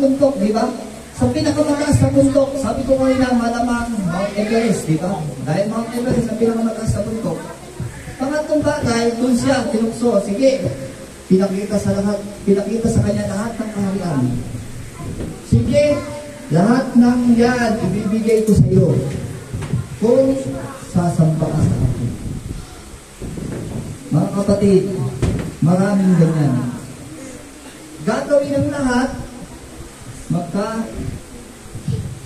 bundok, di ba? Sa pinakamataas na bundok, sabi ko kanina, malamang Mount Everest, di ba? Dahil Mount Everest ang pinakamataas na bundok. Pangatlong bagay, doon siya, tinukso, sige, pinakita sa kanya lahat ng kaharian. Sige, lahat ng yan, ibibigay ko sa iyo. Kung sasamba ka sa akin. Mga kapatid, maraming ganyan. Gagawin ng lahat,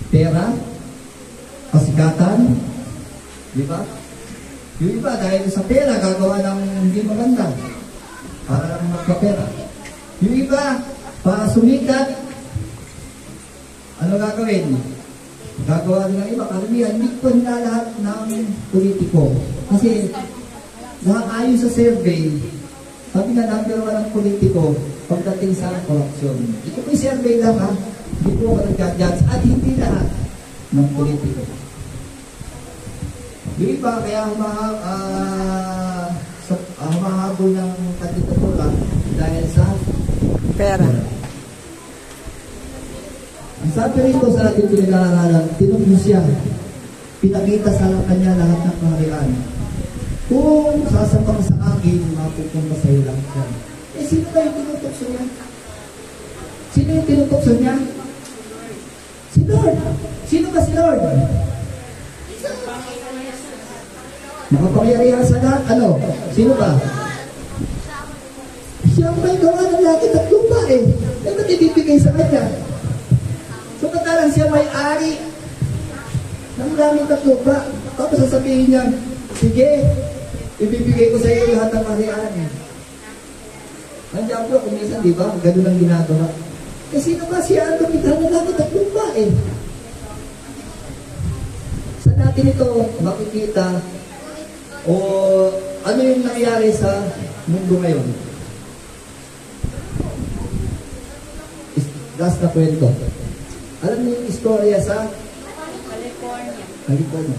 pera, kasikatan, di ba? Yung iba, dahil sa pera, gagawa ng hindi maganda para lang magkapera. Yung iba, para sumikat, ano gagawin? Gagawa ng iba, karamihan, hindi ko na lahat ng politiko. Kasi, lahat ayon sa survey, sabi nga number 1 ng politiko, pagdating sa korupsyon. Ito po yung survey lang, ha? Hindi po ako nag-judge, at hindi lahat ng politiko. Yung iba, kaya humahabol ng kandidatura dahil sa pera. Ang sabi rito sa ating pinag-aaralan, tinugno siya, pinakita sa kanya lahat ng kaharian. Kung sasapang sa akin, mapupunta sa iyo lang siya. Eh, sino ba yung tinutokso niya? Sino yung tinutokso niya? Si Lord. Sino ba si Lord? Nakapangyarihan sa lahat, ano? Sino ba? Siya ang may gawa ng langit at lupa eh. Eh, ba't ibibigay sa kanya? So, katalang siya may-ari ng langit at lupa. Tapos sasabihin niya, sige, ibibigay ko sa iyo lahat ng kaharian. Nandiyan po, kung minsan, di ba? Ganun ang ginagawa. Eh, sino ba siya ang kapitan ng langit at lupa eh? Sa natin ito, makikita o ano yung nangyari sa mundo ngayon? Last na kwento. Alam niyo yung istorya sa California.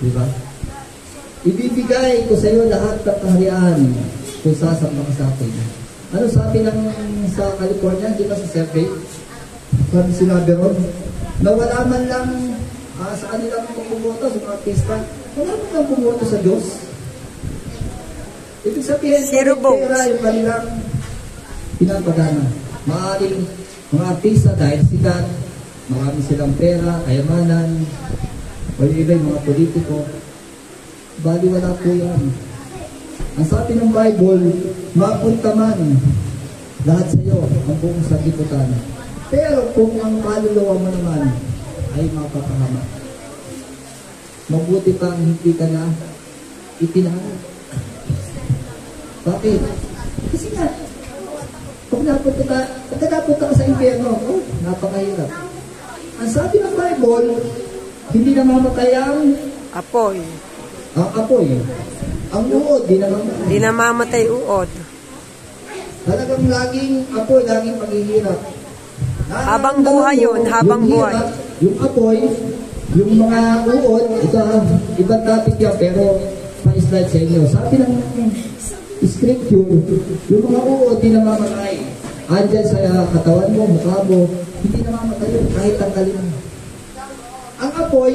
Diba? Ibibigay ko sa iyo lahat ng kaharian kung sasama ka sa akin. Ano sabi ng sa California? Di ba sa survey? Sabi sinabi ron, na wala man lang sa kanilang pumoto sa mga pista, wala man lang pumoto sa Diyos. Ibig sabihin, pera yung kanilang pinapadana. Maaaring mga artista dahil sikat, marami silang pera, kayamanan, o yung iba yung mga politiko, bali wala po yan. Ang sabi ng Bible, mapunta man lahat sa iyo ang buong sakiputan. Pero kung ang kaluluwa mo naman ay mapapahamak, mabuti pang hindi ka na itinahanap. Bakit? Kasi nga, pag napunta ka sa impyerno, napakahirap. Ang sabi ng Bible, hindi namamatay ang apoy. Ang apoy. Ang uod, di namamatay. Di namamatay uod. Talagang laging apoy, laging paghihirap. Habang buhay yun, habang buhay. Yung apoy, yung mga uod, ito ibang topic yan, pero pa-slide sa inyo. Sabi ng scripture, yung mga uod, di namamatay. Andyan sa katawan mo, mukha mo, hindi namamatay yun, kahit tanggalin mo. Ang apoy,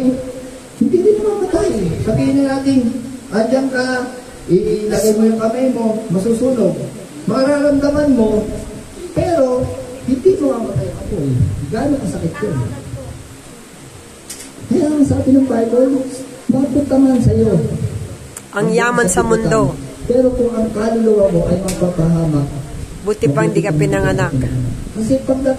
hindi din namamatay. Sabihin na natin, andyan ka, ilagay mo yung kamay mo, masusunog. Mararamdaman mo, pero hindi mamamatay ang apoy. Gano'ng kasakit yun. Kaya ang sabi ng Bible, mapunta man sa iyo ang yaman sa mundo. Pero kung ang kaluluwa mo ay mapapahamak, buti pang di ka pinanganak. Kasi pag